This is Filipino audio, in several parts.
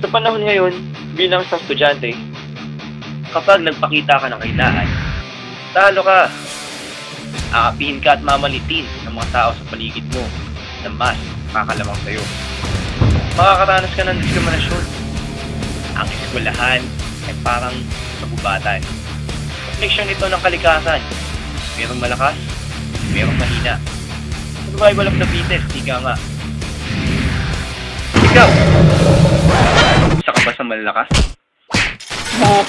Sa panahon ngayon, bilang isang estudyante, kapag nagpakita ka ng kahinaan, talo ka. Aapihin ka at mamalitin ng mga tao sa paligid mo na mas makalamang sa'yo. Makakaranas ka ng diskriminasyon. Ang eskwelahan ay parang kabubatan. Refleksyon ito ng kalikasan. Merong malakas, merong mahina. Survival of the fittest, ika nga. Ikaw! Isa ka ba sa malalakas? Oo.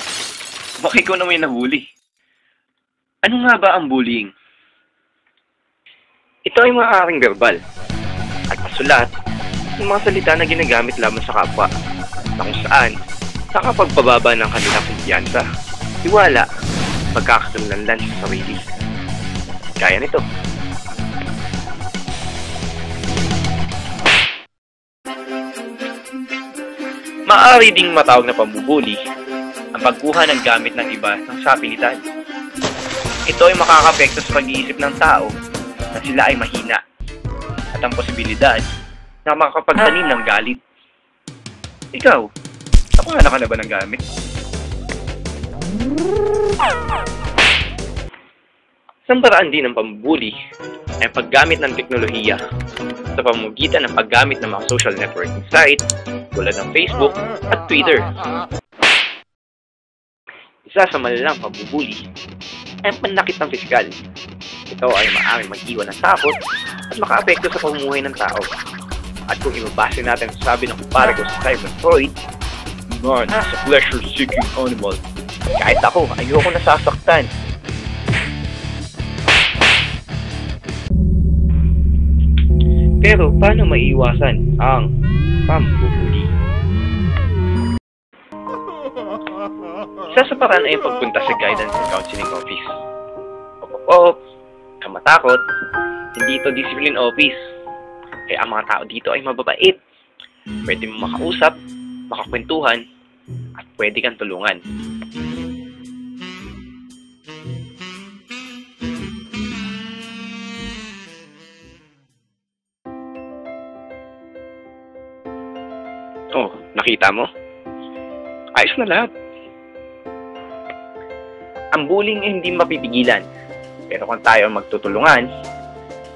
Baka ikaw na may nahuli. Ano nga ba ang bullying? Ito ay maaaring verbal at masulat ng mga salita na ginagamit lamang sa kapwa na kung saan nakapagpababa ng kanilang kumpiyansa, tiwala, pagkakakilanlan sa sarili. Kaya nito. Maaari ding matawag na pambubuli ang pagkuha ng gamit ng iba ng sapilitan. Ito ay makakapekto sa pag-iisip ng tao na sila ay mahina at ang posibilidad na makakapagtanim ng galit. Ikaw, nakuha ka na ba ng gamit? Isang paraan din ng pambubuli ay paggamit ng teknolohiya sa pamamagitan ng paggamit ng mga social networking site tulad ng Facebook at Twitter. Isa sa malalang pambubuli ay ang panakit ng pisikal. Ito ay maaaring mag-iwan ng takot at makaapekto sa pamumuhay ng tao. At kung ibabase natin sa sabi ng kumpare ko sa Sigmund Freud, man is a pleasure-seeking animal. Kahit ako, ayoko nasasaktan. Pero paano maiiwasan ang pambubuli? Isa sa paraan ay pagpunta sa guidance and counseling office. Kamatakot, hindi ito discipline office. Kaya ang mga tao dito ay mababait. Pwede mo makausap, makakwentuhan, at pwede kang tulungan. Oh, nakita mo? Ayos na lahat. Ang bullying ay hindi mapipigilan. Pero kung tayo magtutulungan,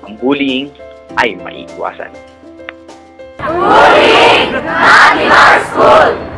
ang bullying ay maiiwasan. Bullying! Not in our school!